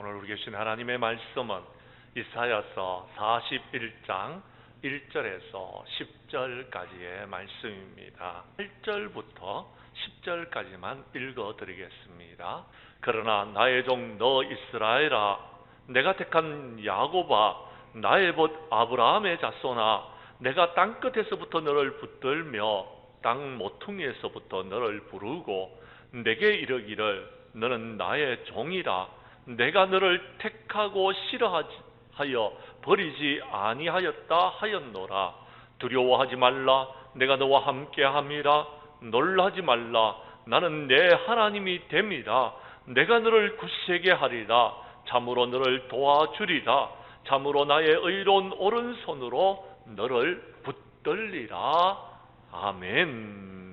오늘 우리 계신 하나님의 말씀은 이사야서 41장 1절에서 10절까지의 말씀입니다. 1절부터 10절까지만 읽어드리겠습니다. 그러나 나의 종 너 이스라엘아, 내가 택한 야곱아, 나의 벗 아브라함의 자손아, 내가 땅끝에서부터 너를 붙들며 땅 모퉁이에서부터 너를 부르고 내게 이르기를 너는 나의 종이라. 내가 너를 택하고 싫어하여 버리지 아니하였다 하였노라. 두려워하지 말라. 내가 너와 함께함이라. 놀라지 말라. 나는 내 하나님이 됨이라. 내가 너를 굳세게 하리라. 참으로 너를 도와주리라. 참으로 나의 의로운 오른손으로 너를 붙들리라. 아멘.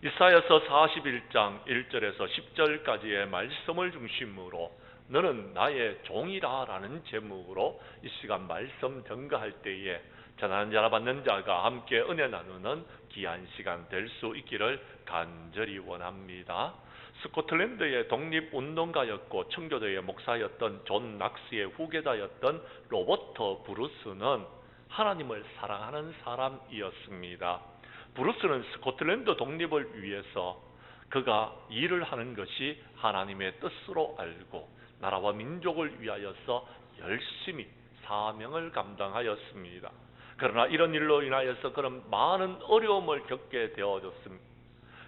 이사야서 41장 1절에서 10절까지의 말씀을 중심으로 너는 나의 종이라 라는 제목으로 이 시간 말씀 전가할 때에 전하는 자라 받는 자가 함께 은혜 나누는 귀한 시간 될 수 있기를 간절히 원합니다. 스코틀랜드의 독립운동가였고 청교도의 목사였던 존 낙스의 후계자였던 로버트 브루스는 하나님을 사랑하는 사람이었습니다. 브루스는 스코틀랜드 독립을 위해서 그가 일을 하는 것이 하나님의 뜻으로 알고 나라와 민족을 위하여서 열심히 사명을 감당하였습니다. 그러나 이런 일로 인하여서 그는 많은 어려움을 겪게 되어졌습니다.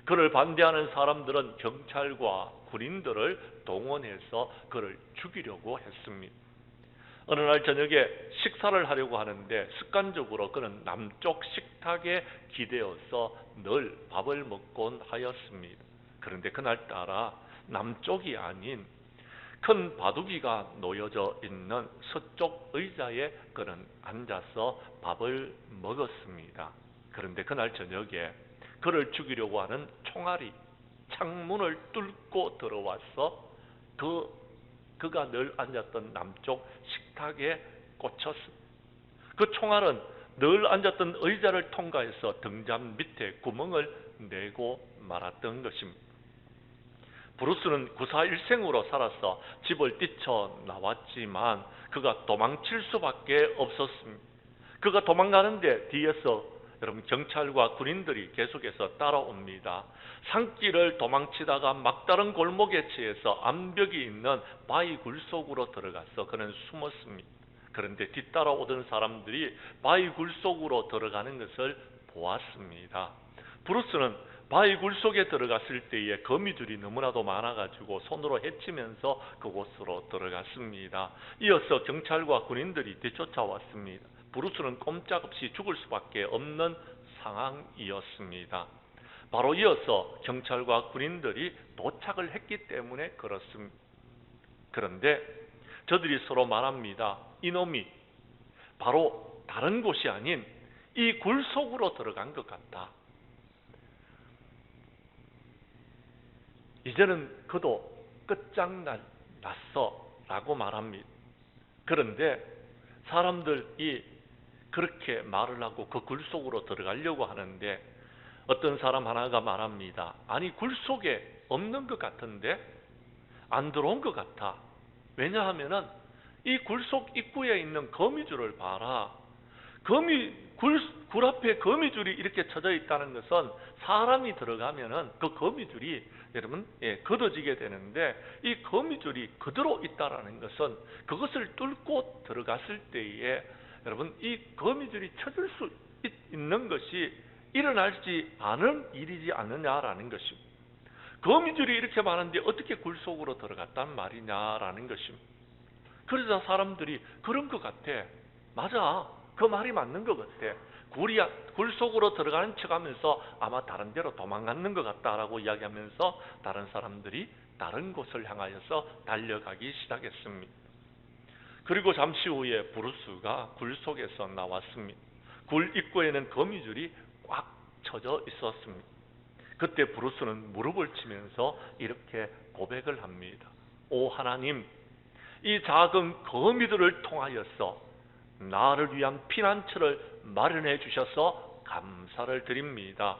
그를 반대하는 사람들은 경찰과 군인들을 동원해서 그를 죽이려고 했습니다. 어느 날 저녁에 식사를 하려고 하는데 습관적으로 그는 남쪽 식탁에 기대어서 늘 밥을 먹곤 하였습니다. 그런데 그날따라 남쪽이 아닌 큰 바둑이가 놓여져 있는 서쪽 의자에 그는 앉아서 밥을 먹었습니다. 그런데 그날 저녁에 그를 죽이려고 하는 총알이 창문을 뚫고 들어와서 그가 늘 앉았던 남쪽 식탁에 꽂혔습니다. 그 총알은 늘 앉았던 의자를 통과해서 등잔 밑에 구멍을 내고 말았던 것입니다. 브루스는 구사일생으로 살아서 집을 뛰쳐나왔지만 그가 도망칠 수밖에 없었습니다. 그가 도망가는데 뒤에서 여러분 경찰과 군인들이 계속해서 따라옵니다. 산길을 도망치다가 막다른 골목에 처해서 암벽이 있는 바위 굴 속으로 들어가서 그는 숨었습니다. 그런데 뒤따라오던 사람들이 바위 굴 속으로 들어가는 것을 보았습니다. 브루스는 바위 굴 속에 들어갔을 때에 거미줄이 너무나도 많아가지고 손으로 헤치면서 그곳으로 들어갔습니다. 이어서 경찰과 군인들이 뒤쫓아왔습니다. 브루스는 꼼짝없이 죽을 수밖에 없는 상황이었습니다. 바로 이어서 경찰과 군인들이 도착을 했기 때문에 그렇습니다. 그런데 저들이 서로 말합니다. 이놈이 바로 다른 곳이 아닌 이 굴 속으로 들어간 것 같다. 이제는 그도 끝장났어 라고 말합니다. 그런데 사람들이 그렇게 말을 하고 그 굴 속으로 들어가려고 하는데 어떤 사람 하나가 말합니다. 아니 굴 속에 없는 것 같은데 안 들어온 것 같아. 왜냐하면은 이 굴 속 입구에 있는 거미줄을 봐라. 굴 앞에 거미줄이 이렇게 쳐져 있다는 것은 사람이 들어가면은 그 거미줄이 여러분 걷어지게 되는데 이 거미줄이 그대로 있다라는 것은 그것을 뚫고 들어갔을 때에 여러분 이 거미줄이 쳐질 수 있는 것이 일어나지 않은 일이지 않느냐라는 것입니다. 거미줄이 이렇게 많은데 어떻게 굴 속으로 들어갔단 말이냐라는 것입니다. 그래서 사람들이 그런 것 같아. 맞아. 그 말이 맞는 것 같아. 굴 속으로 들어가는 척하면서 아마 다른 데로 도망갔는 것 같다라고 이야기하면서 다른 사람들이 다른 곳을 향하여서 달려가기 시작했습니다. 그리고 잠시 후에 브루스가 굴 속에서 나왔습니다. 굴 입구에는 거미줄이 꽉 쳐져 있었습니다. 그때 브루스는 무릎을 치면서 이렇게 고백을 합니다. 오 하나님, 이 작은 거미들을 통하여서 나를 위한 피난처를 마련해 주셔서 감사를 드립니다.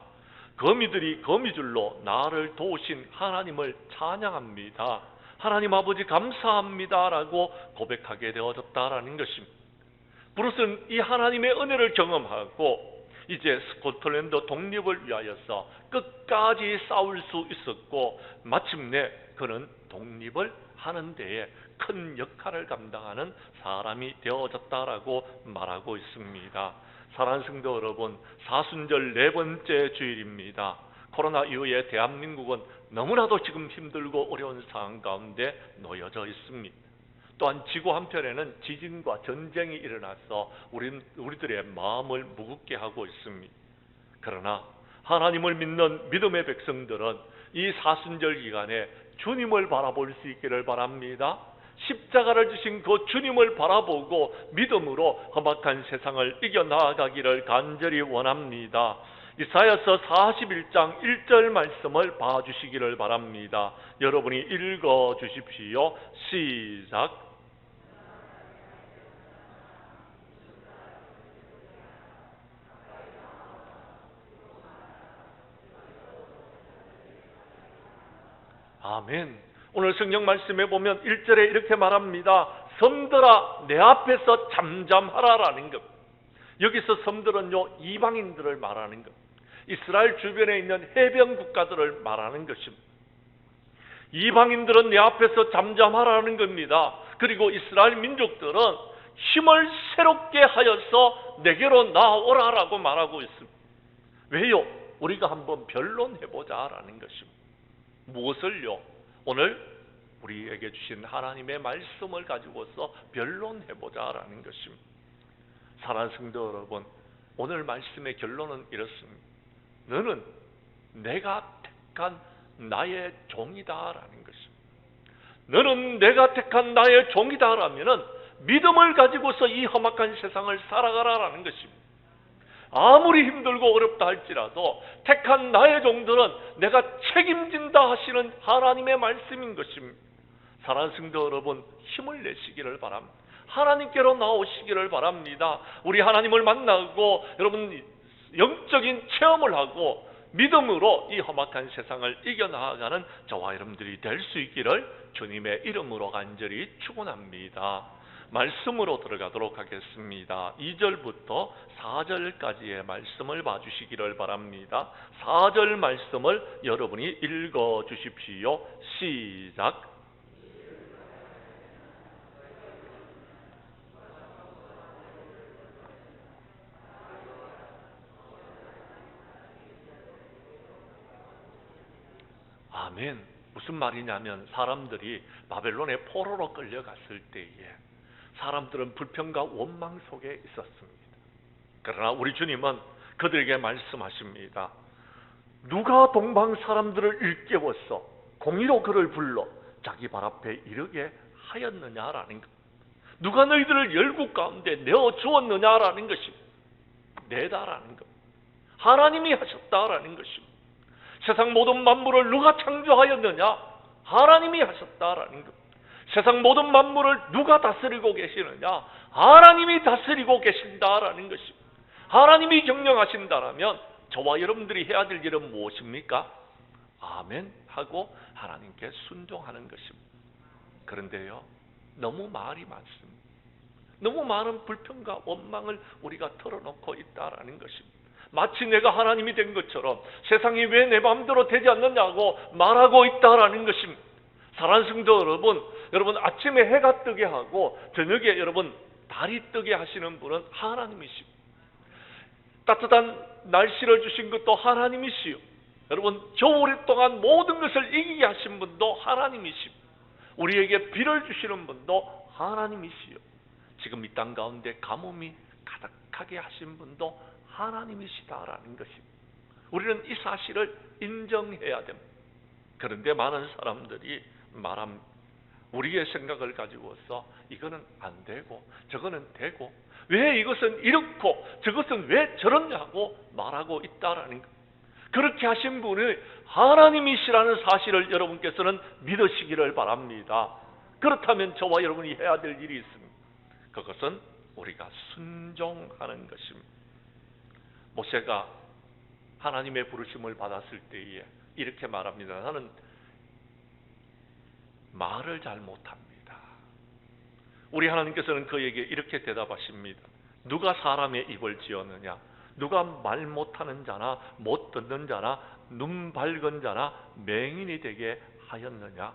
거미들이 거미줄로 나를 도우신 하나님을 찬양합니다. 하나님 아버지 감사합니다라고 고백하게 되어졌다라는 것입니다. 브루스는 이 하나님의 은혜를 경험하고 이제 스코틀랜드 독립을 위하여서 끝까지 싸울 수 있었고, 마침내 그는 독립을 하는 데에 큰 역할을 감당하는 사람이 되어졌다라고 말하고 있습니다. 사랑하는 성도 여러분, 사순절 네 번째 주일입니다. 코로나 이후에 대한민국은 너무나도 지금 힘들고 어려운 상황 가운데 놓여져 있습니다. 또한 지구 한편에는 지진과 전쟁이 일어나서 우리들의 마음을 무겁게 하고 있습니다. 그러나 하나님을 믿는 믿음의 백성들은 이 사순절 기간에 주님을 바라볼 수 있기를 바랍니다. 십자가를 주신 그 주님을 바라보고 믿음으로 험악한 세상을 이겨나가기를 간절히 원합니다. 이사야서 41장 1절 말씀을 봐주시기를 바랍니다. 여러분이 읽어주십시오. 시작. 아멘. 오늘 성경 말씀에 보면 1절에 이렇게 말합니다. 섬들아 내 앞에서 잠잠하라라는 것. 여기서 섬들은요, 이방인들을 말하는 것, 이스라엘 주변에 있는 해변 국가들을 말하는 것입니다. 이방인들은 내 앞에서 잠잠하라는 겁니다. 그리고 이스라엘 민족들은 힘을 새롭게 하여서 내게로 나오라라고 말하고 있습니다. 왜요? 우리가 한번 변론해보자라는 것입니다. 무엇을요? 오늘 우리에게 주신 하나님의 말씀을 가지고서 변론해보자라는 것입니다. 사랑하는 성도 여러분, 오늘 말씀의 결론은 이렇습니다. 너는 내가 택한 나의 종이다라는 것입니다. 너는 내가 택한 나의 종이다라면은 믿음을 가지고서 이 험악한 세상을 살아가라라는 것입니다. 아무리 힘들고 어렵다 할지라도 택한 나의 종들은 내가 책임진다 하시는 하나님의 말씀인 것입니다. 사랑하는 성도 여러분, 힘을 내시기를 바랍니다. 하나님께로 나오시기를 바랍니다. 우리 하나님을 만나고 여러분 영적인 체험을 하고 믿음으로 이 험악한 세상을 이겨나가는 저와 여러분들이 될 수 있기를 주님의 이름으로 간절히 축원합니다. 말씀으로 들어가도록 하겠습니다. 2절부터 4절까지의 말씀을 봐주시기를 바랍니다. 4절 말씀을 여러분이 읽어주십시오. 시작. 아멘. 무슨 말이냐면 사람들이 바벨론의 포로로 끌려갔을 때에 사람들은 불평과 원망 속에 있었습니다. 그러나 우리 주님은 그들에게 말씀하십니다. 누가 동방 사람들을 일깨워서 공의로 그를 불러 자기 발 앞에 이르게 하였느냐라는 것. 누가 너희들을 열국 가운데 내어 주었느냐라는 것입니다. 내다라는 것. 하나님이 하셨다라는 것입니다. 세상 모든 만물을 누가 창조하였느냐? 하나님이 하셨다라는 것. 세상 모든 만물을 누가 다스리고 계시느냐? 하나님이 다스리고 계신다라는 것입니다. 하나님이 경영하신다라면 저와 여러분들이 해야 될 일은 무엇입니까? 아멘 하고 하나님께 순종하는 것입니다. 그런데요, 너무 말이 많습니다. 너무 많은 불평과 원망을 우리가 털어놓고 있다라는 것입니다. 마치 내가 하나님이 된 것처럼 세상이 왜 내 마음대로 되지 않느냐고 말하고 있다라는 것입니다. 사랑하는 성도 여러분 아침에 해가 뜨게 하고 저녁에 여러분 달이 뜨게 하시는 분은 하나님이십니다. 따뜻한 날씨를 주신 것도 하나님이시요. 여러분 겨울 동안 모든 것을 이기게 하신 분도 하나님이십니다. 우리에게 비를 주시는 분도 하나님이시요. 지금 이 땅 가운데 가뭄이 가득하게 하신 분도 하나님이시다라는 것입니다. 우리는 이 사실을 인정해야 됩니다. 그런데 많은 사람들이 말합니다. 우리의 생각을 가지고서 이거는 안 되고 저거는 되고 왜 이것은 이렇고 저것은 왜 저렇냐고 말하고 있다라는 것. 그렇게 하신 분이 하나님이시라는 사실을 여러분께서는 믿으시기를 바랍니다. 그렇다면 저와 여러분이 해야 될 일이 있습니다. 그것은 우리가 순종하는 것입니다. 모세가 하나님의 부르심을 받았을 때에 이렇게 말합니다. 나는 말을 잘 못합니다. 우리 하나님께서는 그에게 이렇게 대답하십니다. 누가 사람의 입을 지었느냐? 누가 말 못하는 자나 못 듣는 자나 눈 밝은 자나 맹인이 되게 하였느냐?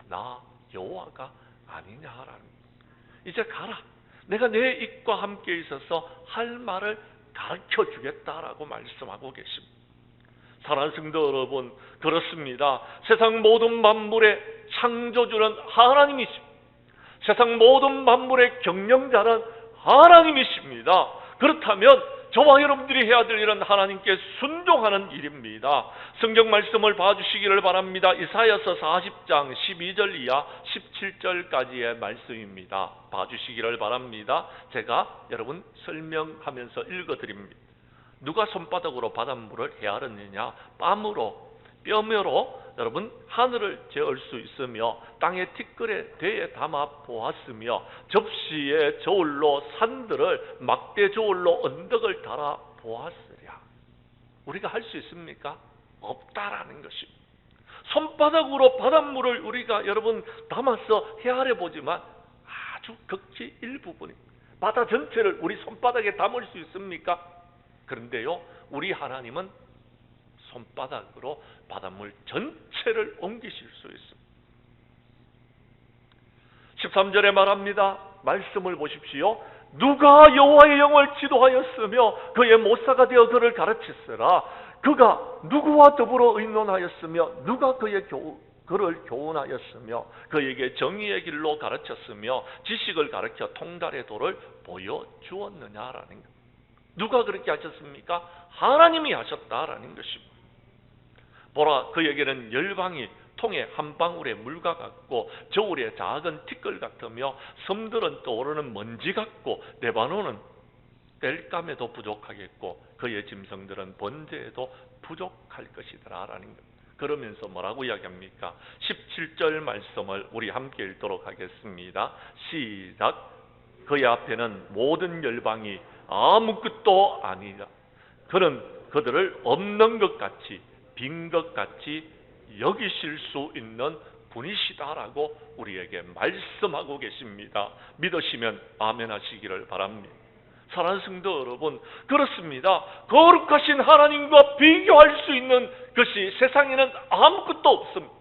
나 여호와가 아니냐라는. 이제 가라. 내가 내 입과 함께 있어서 할 말을 가르쳐 주겠다라고 말씀하고 계십니다. 사랑하는 성도 여러분, 그렇습니다. 세상 모든 만물의 창조주는 하나님이십니다. 세상 모든 만물의 경영자는 하나님이십니다. 그렇다면 저와 여러분들이 해야 될 일은 하나님께 순종하는 일입니다. 성경 말씀을 봐주시기를 바랍니다. 이사야서 40장 12절 이하 17절까지의 말씀입니다. 봐주시기를 바랍니다. 제가 여러분 설명하면서 읽어드립니다. 누가 손바닥으로 바닷물을 헤아렸느냐? 뺨으로 뼈으로 여러분 하늘을 재을 수 있으며 땅의 티끌에 대에 담아 보았으며 접시에 저울로 산들을 막대 저울로 언덕을 달아 보았으랴. 우리가 할 수 있습니까? 없다라는 것입니다. 손바닥으로 바닷물을 우리가 여러분 담아서 헤아려 보지만 아주 극히 일부분입니다. 바다 전체를 우리 손바닥에 담을 수 있습니까? 그런데요, 우리 하나님은 손바닥으로 바닷물 전체를 옮기실 수 있습니다. 13절에 말합니다. 말씀을 보십시오. 누가 여호와의 영을 지도하였으며 그의 모사가 되어 그를 가르쳤으라. 그가 누구와 더불어 의논하였으며 누가 그를 교훈하였으며 그에게 정의의 길로 가르쳤으며 지식을 가르쳐 통달의 도를 보여주었느냐라는 것. 누가 그렇게 하셨습니까? 하나님이 하셨다라는 것입니다. 보라, 그에게는 열방이 통에 한 방울의 물과 같고 저울의 작은 티끌 같으며 섬들은 떠오르는 먼지 같고 레바논은 땔감에도 부족하겠고 그의 짐승들은 번제에도 부족할 것이더라라는 것. 그러면서 뭐라고 이야기합니까? 17절 말씀을 우리 함께 읽도록 하겠습니다. 시작. 그의 앞에는 모든 열방이 아무것도 아니라 그는 그들을 없는 것 같이 빈 것 같이 여기실 수 있는 분이시다라고 우리에게 말씀하고 계십니다. 믿으시면 아멘 하시기를 바랍니다. 사랑하는 성도 여러분, 그렇습니다. 거룩하신 하나님과 비교할 수 있는 것이 세상에는 아무것도 없습니다.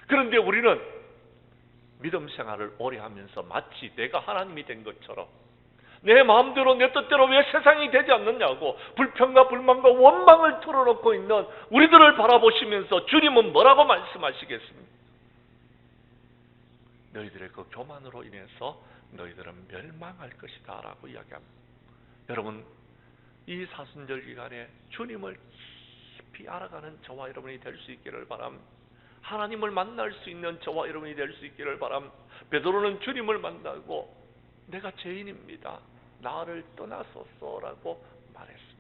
그런데 우리는 믿음 생활을 오래 하면서 마치 내가 하나님이 된 것처럼 내 마음대로 내 뜻대로 왜 세상이 되지 않느냐고 불평과 불만과 원망을 털어놓고 있는 우리들을 바라보시면서 주님은 뭐라고 말씀하시겠습니까? 너희들의 그 교만으로 인해서 너희들은 멸망할 것이다 라고 이야기합니다. 여러분, 이 사순절 기간에 주님을 깊이 알아가는 저와 여러분이 될 수 있기를 바랍니다. 하나님을 만날 수 있는 저와 여러분이 될 수 있기를 바랍니다. 베드로는 주님을 만나고 내가 죄인입니다. 나를 떠나소서라고 말했습니다.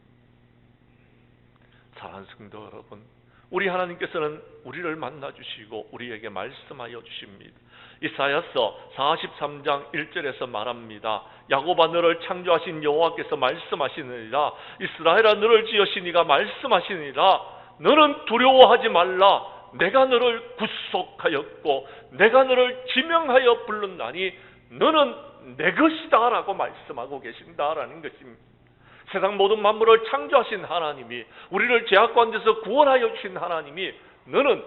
사랑하는 성도 여러분, 우리 하나님께서는 우리를 만나주시고 우리에게 말씀하여 주십니다. 이사야서 43장 1절에서 말합니다. 야곱아, 너를 창조하신 여호와께서 말씀하시느니라. 이스라엘아, 너를 지으신 이가 말씀하시느니라. 너는 두려워하지 말라. 내가 너를 구속하였고 내가 너를 지명하여 불렀나니 너는 내 것이다 라고 말씀하고 계신다라는 것입니다. 세상 모든 만물을 창조하신 하나님이, 우리를 죄악 가운데서 구원하여 주신 하나님이 너는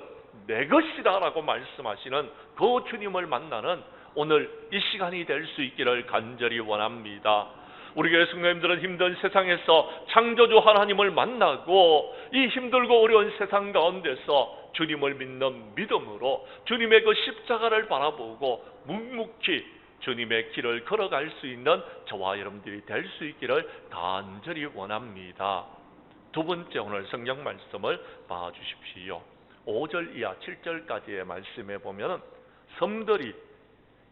내 것이다 라고 말씀하시는 그 주님을 만나는 오늘 이 시간이 될 수 있기를 간절히 원합니다. 우리 교회 성도님들은 힘든 세상에서 창조주 하나님을 만나고 이 힘들고 어려운 세상 가운데서 주님을 믿는 믿음으로 주님의 그 십자가를 바라보고 묵묵히 주님의 길을 걸어갈 수 있는 저와 여러분들이 될 수 있기를 간절히 원합니다. 두 번째, 오늘 성경 말씀을 봐주십시오. 5절 이하 7절까지의 말씀에 보면 섬들이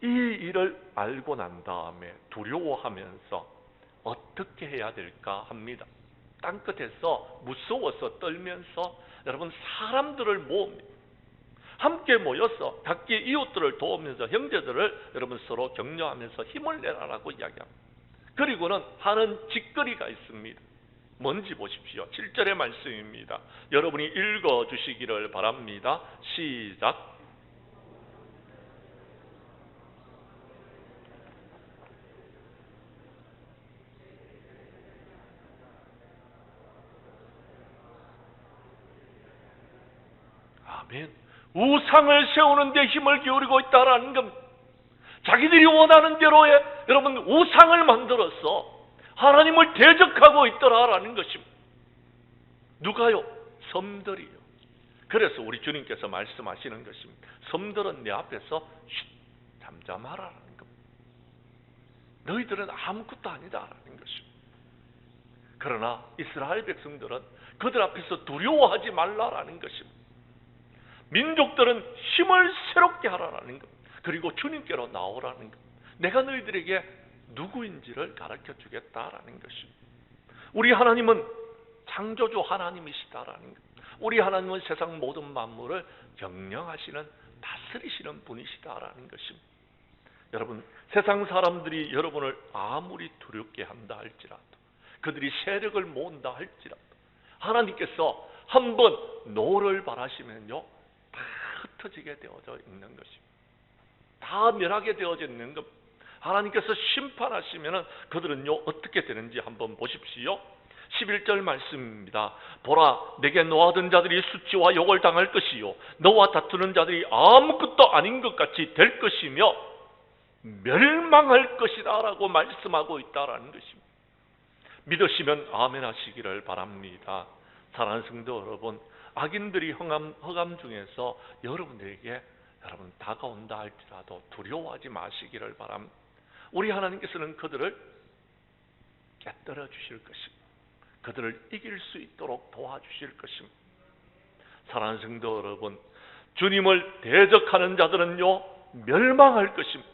이 일을 알고 난 다음에 두려워하면서 어떻게 해야 될까 합니다. 땅끝에서 무서워서 떨면서 여러분 사람들을 모읍니다. 함께 모여서 각기 이웃들을 도우면서 형제들을 여러분 서로 격려하면서 힘을 내라라고 이야기합니다. 그리고는 하는 짓거리가 있습니다. 뭔지 보십시오. 7절의 말씀입니다. 여러분이 읽어주시기를 바랍니다. 시작. 아멘. 우상을 세우는 데 힘을 기울이고 있다라는 겁니다. 자기들이 원하는 대로의 여러분 우상을 만들어서 하나님을 대적하고 있더라라는 것입니다. 누가요? 섬들이요. 그래서 우리 주님께서 말씀하시는 것입니다. 섬들은 내 앞에서 잠잠하라는 겁니다. 너희들은 아무것도 아니다라는 것입니다. 그러나 이스라엘 백성들은 그들 앞에서 두려워하지 말라라는 것입니다. 민족들은 힘을 새롭게 하라라는 겁니다. 그리고 주님께로 나오라는 겁니다. 내가 너희들에게 누구인지를 가르쳐 주겠다라는 것입니다. 우리 하나님은 창조주 하나님이시다라는 겁니다. 우리 하나님은 세상 모든 만물을 경영하시는 다스리시는 분이시다라는 것입니다. 여러분, 세상 사람들이 여러분을 아무리 두렵게 한다 할지라도, 그들이 세력을 모은다 할지라도 하나님께서 한번 노를 바라시면요 다 흩어지게 되어져 있는 것입니다. 다 멸하게 되어져 있는 것. 하나님께서 심판하시면은 그들은요 어떻게 되는지 한번 보십시오. 11절 말씀입니다. 보라, 내게 노하던 자들이 수치와 욕을 당할 것이요 너와 다투는 자들이 아무것도 아닌 것 같이 될 것이며 멸망할 것이다 라고 말씀하고 있다라는 것입니다. 믿으시면 아멘 하시기를 바랍니다. 사랑하는 성도 여러분, 악인들이 허감 중에서 여러분들에게 여러분 다가온다 할지라도 두려워하지 마시기를 바랍니다. 우리 하나님께서는 그들을 깨뜨려 주실 것입니다. 그들을 이길 수 있도록 도와주실 것입니다. 사랑하는 성도 여러분, 주님을 대적하는 자들은요 멸망할 것입니다.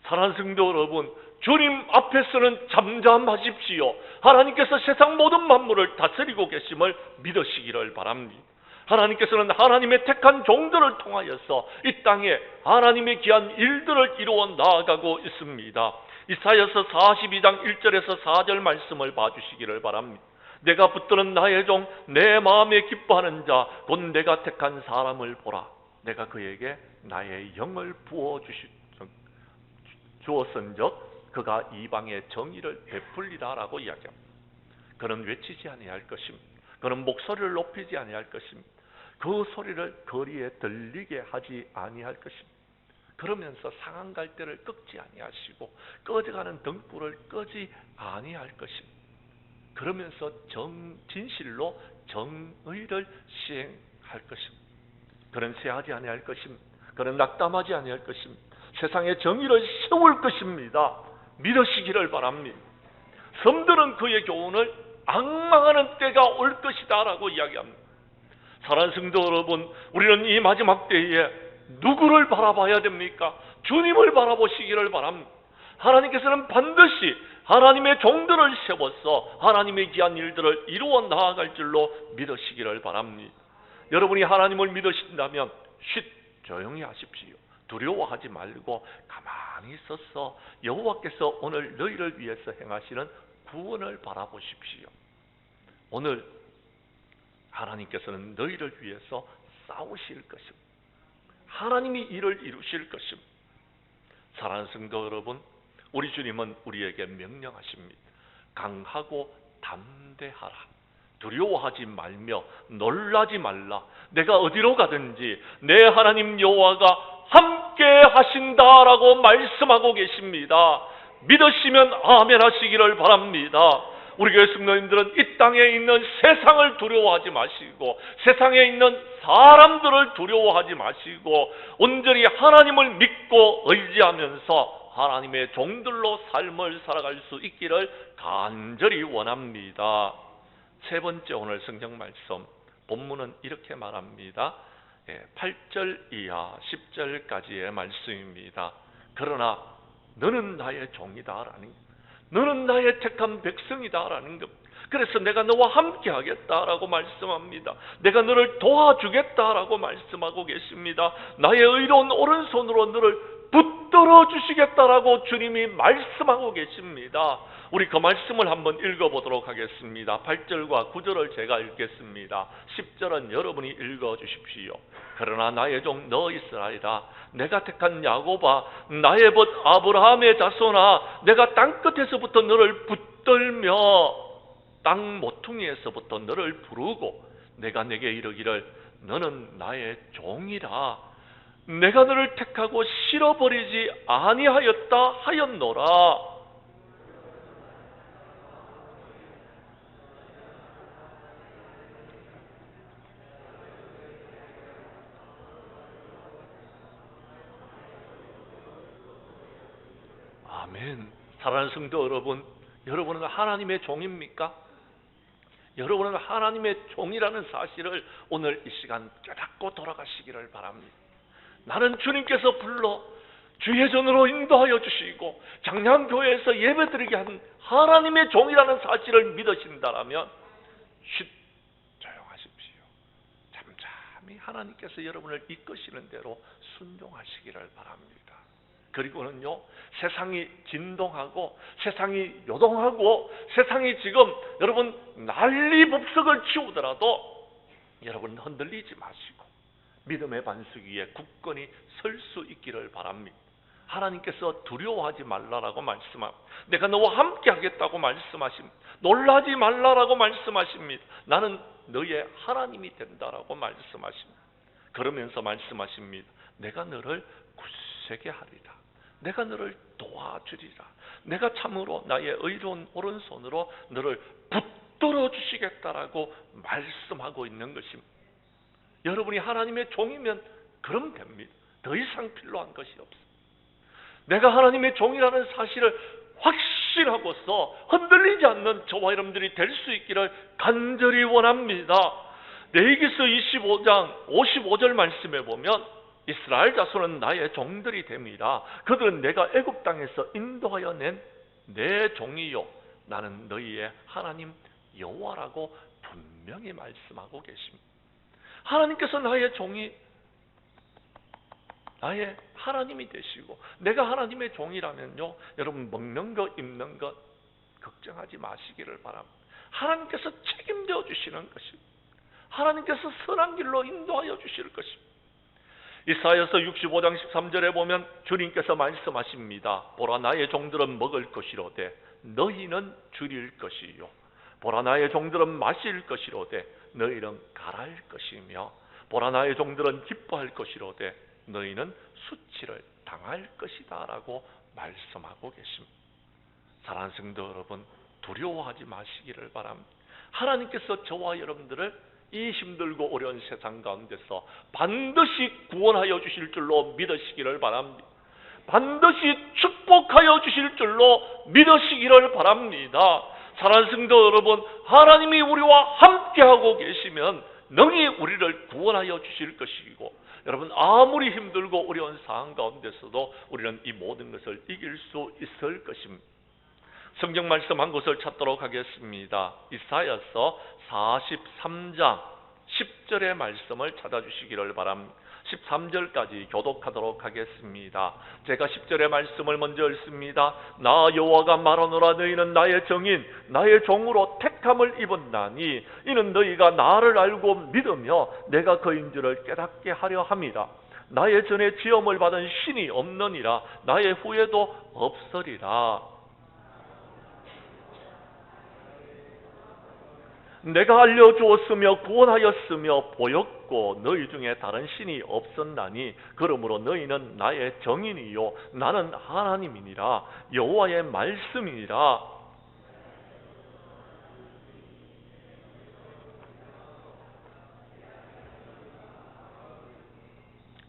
사랑하는 성도 여러분, 주님 앞에서는 잠잠하십시오. 하나님께서 세상 모든 만물을 다스리고 계심을 믿으시기를 바랍니다. 하나님께서는 하나님의 택한 종들을 통하여서 이 땅에 하나님의 귀한 일들을 이루어 나아가고 있습니다. 이사야서 42장 1절에서 4절 말씀을 봐주시기를 바랍니다. 내가 붙드는 나의 종, 내 마음에 기뻐하는 자, 곧 내가 택한 사람을 보라. 내가 그에게 나의 영을 주었은즉 그가 이방의 정의를 베풀리라 라고 이야기합니다. 그는 외치지 아니할 것입니다. 그는 목소리를 높이지 아니할 것입니다. 그 소리를 거리에 들리게 하지 아니할 것입니다. 그러면서 상한 갈대를 꺾지 아니하시고 꺼져가는 등불을 끄지 아니할 것입니다. 그러면서 진실로 정의를 시행할 것입니다. 그는 쇠하지 아니할 것입니다. 그는 낙담하지 아니할 것입니다. 세상의 정의를 세울 것입니다. 믿으시기를 바랍니다. 섬들은 그의 교훈을 앙망하는 때가 올 것이다 라고 이야기합니다. 사랑하는 성도 여러분, 우리는 이 마지막 때에 누구를 바라봐야 됩니까? 주님을 바라보시기를 바랍니다. 하나님께서는 반드시 하나님의 종들을 세워서 하나님의 귀한 일들을 이루어 나아갈 줄로 믿으시기를 바랍니다. 여러분이 하나님을 믿으신다면 조용히 하십시오. 두려워하지 말고 가만히 있어서 여호와께서 오늘 너희를 위해서 행하시는 구원을 바라보십시오. 오늘 하나님께서는 너희를 위해서 싸우실 것입니다. 하나님이 일을 이루실 것입니다. 사랑하는 성도 여러분, 우리 주님은 우리에게 명령하십니다. 강하고 담대하라. 두려워하지 말며 놀라지 말라. 내가 어디로 가든지 내 하나님 여호와가 함께 하신다라고 말씀하고 계십니다. 믿으시면 아멘 하시기를 바랍니다. 우리 교회 성도님들은 이 땅에 있는 세상을 두려워하지 마시고 세상에 있는 사람들을 두려워하지 마시고 온전히 하나님을 믿고 의지하면서 하나님의 종들로 삶을 살아갈 수 있기를 간절히 원합니다. 세 번째 오늘 성경 말씀 본문은 이렇게 말합니다. 8절 이하 10절까지의 말씀입니다. 그러나 너는 나의 종이다라는, 너는 나의 택한 백성이다라는 것. 그래서 내가 너와 함께 하겠다라고 말씀합니다. 내가 너를 도와주겠다라고 말씀하고 계십니다. 나의 의로운 오른손으로 너를 붙들어 주시겠다라고 주님이 말씀하고 계십니다. 우리 그 말씀을 한번 읽어보도록 하겠습니다. 8절과 9절을 제가 읽겠습니다. 10절은 여러분이 읽어주십시오. 그러나 나의 종 너 이스라엘아, 내가 택한 야곱아, 나의 벗 아브라함의 자손아, 내가 땅끝에서부터 너를 붙들며 땅 모퉁이에서부터 너를 부르고 내가 내게 이르기를 너는 나의 종이라. 내가 너를 택하고 실어버리지 아니하였다 하였노라. 아멘. 사랑하는 성도 여러분, 여러분은 하나님의 종입니까? 여러분은 하나님의 종이라는 사실을 오늘 이 시간 깨닫고 돌아가시기를 바랍니다. 나는 주님께서 불러 주회전으로 인도하여 주시고 장량교회에서 예배드리게 한 하나님의 종이라는 사실을 믿으신다라면 쉿, 조용하십시오. 잠잠히 하나님께서 여러분을 이끄시는 대로 순종하시기를 바랍니다. 그리고는요, 세상이 진동하고 세상이 요동하고 세상이 지금 여러분 난리법석을 치우더라도 여러분 흔들리지 마시고 믿음의 반석 위에 굳건히 설 수 있기를 바랍니다. 하나님께서 두려워하지 말라라고 말씀합니다. 내가 너와 함께 하겠다고 말씀하십니다. 놀라지 말라라고 말씀하십니다. 나는 너의 하나님이 된다라고 말씀하십니다. 그러면서 말씀하십니다. 내가 너를 굳세게 하리라. 내가 너를 도와주리라. 내가 참으로 나의 의로운 오른손으로 너를 붙들어 주시겠다라고 말씀하고 있는 것입니다. 여러분이 하나님의 종이면 그럼 됩니다. 더 이상 필요한 것이 없습니다. 내가 하나님의 종이라는 사실을 확신하고서 흔들리지 않는 저와 여러분들이 될 수 있기를 간절히 원합니다. 레위기서 25장 55절 말씀에 보면 이스라엘 자손은 나의 종들이 됨이라. 그들은 내가 애굽 땅에서 인도하여 낸 내 종이요 나는 너희의 하나님 여호와라고 분명히 말씀하고 계십니다. 하나님께서 나의 종이 나의 하나님이 되시고 내가 하나님의 종이라면요, 여러분 먹는 것 입는 것 걱정하지 마시기를 바랍니다. 하나님께서 책임져 주시는 것입니다. 하나님께서 선한 길로 인도하여 주실 것입니다. 이사야서 65장 13절에 보면 주님께서 말씀하십니다. 보라 나의 종들은 먹을 것이로되 너희는 줄일 것이요 보라 나의 종들은 마실 것이로되 너희는 갈할 것이며 보라 나의 종들은 기뻐할 것이로되 너희는 수치를 당할 것이다 라고 말씀하고 계십니다. 사랑하는 성도 여러분, 두려워하지 마시기를 바랍니다. 하나님께서 저와 여러분들을 이 힘들고 어려운 세상 가운데서 반드시 구원하여 주실 줄로 믿으시기를 바랍니다. 반드시 축복하여 주실 줄로 믿으시기를 바랍니다. 사랑하는 성도 여러분, 하나님이 우리와 함께하고 계시면 능히 우리를 구원하여 주실 것이고, 여러분 아무리 힘들고 어려운 상황 가운데서도 우리는 이 모든 것을 이길 수 있을 것입니다. 성경 말씀 한 곳을 찾도록 하겠습니다. 이사야서 43장 10절의 말씀을 찾아주시기를 바랍니다. 13절까지 교독하도록 하겠습니다. 제가 10절의 말씀을 먼저 읽습니다. 나 여호와가 말하노라. 너희는 나의 정인 나의 종으로 택함을 입었나니 이는 너희가 나를 알고 믿으며 내가 그인 줄을 깨닫게 하려 함이라. 나의 전에 지음을 받은 신이 없느니라. 나의 후에도 없으리라. 내가 알려주었으며 구원하였으며 보였고 너희 중에 다른 신이 없었나니 그러므로 너희는 나의 정인이요 나는 하나님이니라. 여호와의 말씀이니라.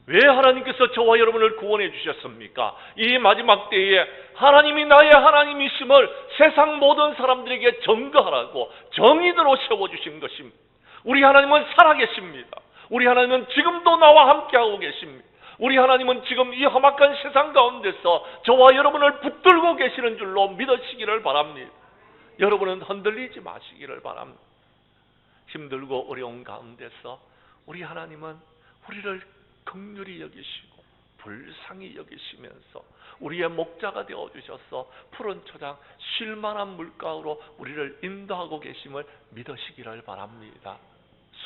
왜 하나님께서 저와 여러분을 구원해 주셨습니까? 이 마지막 때에 하나님이 나의 하나님이심을 세상 모든 사람들에게 증거하라고 정인으로 세워주신 것입니다. 우리 하나님은 살아계십니다. 우리 하나님은 지금도 나와 함께하고 계십니다. 우리 하나님은 지금 이 험악한 세상 가운데서 저와 여러분을 붙들고 계시는 줄로 믿으시기를 바랍니다. 여러분은 흔들리지 마시기를 바랍니다. 힘들고 어려운 가운데서 우리 하나님은 우리를 긍휼히 여기시고 불쌍히 여기시면서 우리의 목자가 되어주셔서 푸른 초장 쉴만한 물가로 우리를 인도하고 계심을 믿으시기를 바랍니다.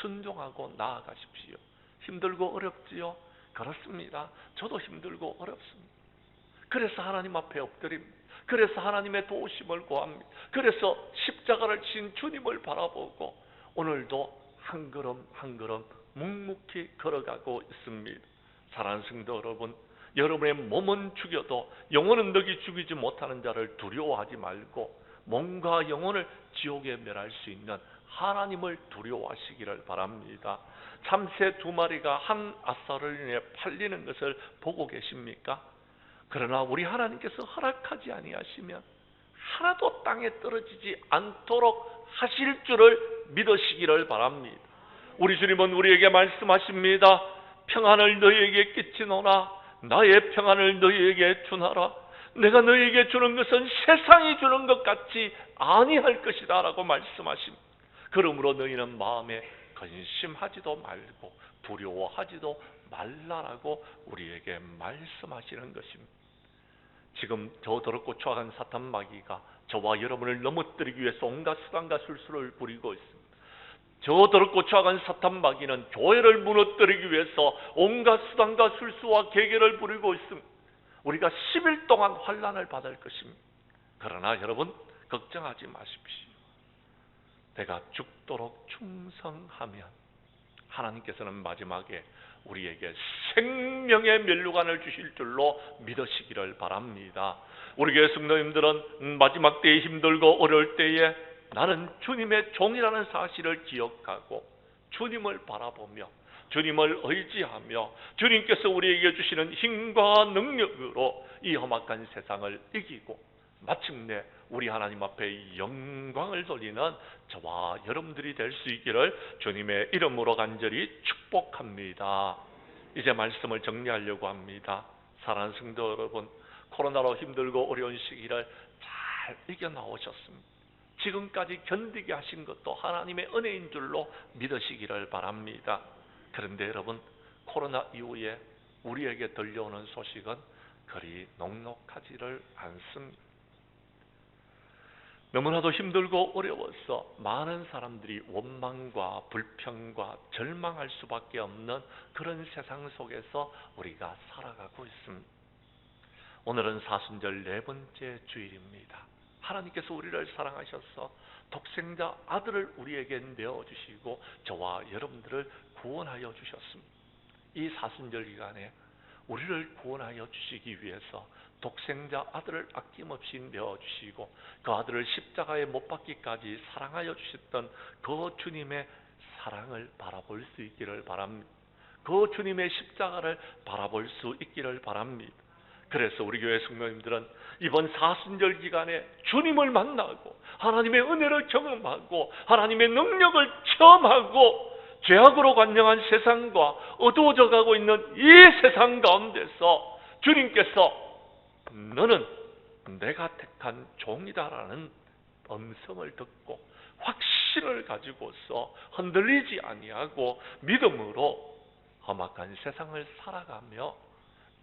순종하고 나아가십시오. 힘들고 어렵지요? 그렇습니다. 저도 힘들고 어렵습니다. 그래서 하나님 앞에 엎드립니다. 그래서 하나님의 도우심을 구합니다. 그래서 십자가를 진 주님을 바라보고 오늘도 한 걸음 한 걸음 묵묵히 걸어가고 있습니다. 사랑하는 성도 여러분, 여러분의 몸은 죽여도 영혼은 너희 죽이지 못하는 자를 두려워하지 말고 몸과 영혼을 지옥에 멸할 수 있는 하나님을 두려워하시기를 바랍니다. 참새 2마리가 한 아싸를 인해 팔리는 것을 보고 계십니까? 그러나 우리 하나님께서 허락하지 아니하시면 하나도 땅에 떨어지지 않도록 하실 줄을 믿으시기를 바랍니다. 우리 주님은 우리에게 말씀하십니다. 평안을 너희에게 끼치노라. 나의 평안을 너희에게 주노라. 내가 너희에게 주는 것은 세상이 주는 것 같지 아니할 것이다 라고 말씀하십니다. 그러므로 너희는 마음에 근심하지도 말고 두려워하지도 말라라고 우리에게 말씀하시는 것입니다. 지금 저 더럽고 추악한 사탄 마귀가 저와 여러분을 넘어뜨리기 위해서 온갖 수단과 술수를 부리고 있습니다. 저 더럽고 추악한 사탄 마귀는 교회를 무너뜨리기 위해서 온갖 수단과 술수와 계계를 부리고 있습니다. 우리가 10일 동안 환난을 받을 것입니다. 그러나 여러분 걱정하지 마십시오. 내가 죽도록 충성하면 하나님께서는 마지막에 우리에게 생명의 면류관을 주실 줄로 믿으시기를 바랍니다. 우리 교회 성도님들은 마지막 때에 힘들고 어려울 때에 나는 주님의 종이라는 사실을 기억하고 주님을 바라보며 주님을 의지하며 주님께서 우리에게 주시는 힘과 능력으로 이 험악한 세상을 이기고 마침내 우리 하나님 앞에 영광을 돌리는 저와 여러분들이 될 수 있기를 주님의 이름으로 간절히 축복합니다. 이제 말씀을 정리하려고 합니다. 사랑하는 성도 여러분, 코로나로 힘들고 어려운 시기를 잘 이겨나오셨습니다. 지금까지 견디게 하신 것도 하나님의 은혜인 줄로 믿으시기를 바랍니다. 그런데 여러분, 코로나 이후에 우리에게 들려오는 소식은 그리 녹록하지를 않습니다. 너무나도 힘들고 어려워서 많은 사람들이 원망과 불평과 절망할 수밖에 없는 그런 세상 속에서 우리가 살아가고 있습니다. 오늘은 사순절 4번째 주일입니다. 하나님께서 우리를 사랑하셔서 독생자 아들을 우리에게 내어주시고 저와 여러분들을 구원하여 주셨습니다. 이 사순절 기간에 우리를 구원하여 주시기 위해서 독생자 아들을 아낌없이 내어주시고 그 아들을 십자가에 못 박기까지 사랑하여 주셨던 그 주님의 사랑을 바라볼 수 있기를 바랍니다. 그 주님의 십자가를 바라볼 수 있기를 바랍니다. 그래서 우리 교회 성도님들은 이번 사순절 기간에 주님을 만나고 하나님의 은혜를 경험하고 하나님의 능력을 체험하고 죄악으로 관영한 세상과 어두워져 가고 있는 이 세상 가운데서 주님께서 너는 내가 택한 종이다라는 음성을 듣고 확신을 가지고서 흔들리지 아니하고 믿음으로 험악한 세상을 살아가며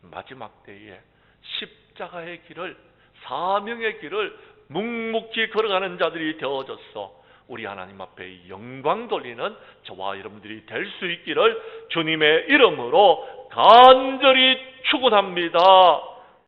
마지막 때에 십자가의 길을, 사명의 길을 묵묵히 걸어가는 자들이 되어져서 우리 하나님 앞에 영광 돌리는 저와 여러분들이 될 수 있기를 주님의 이름으로 간절히 축원합니다.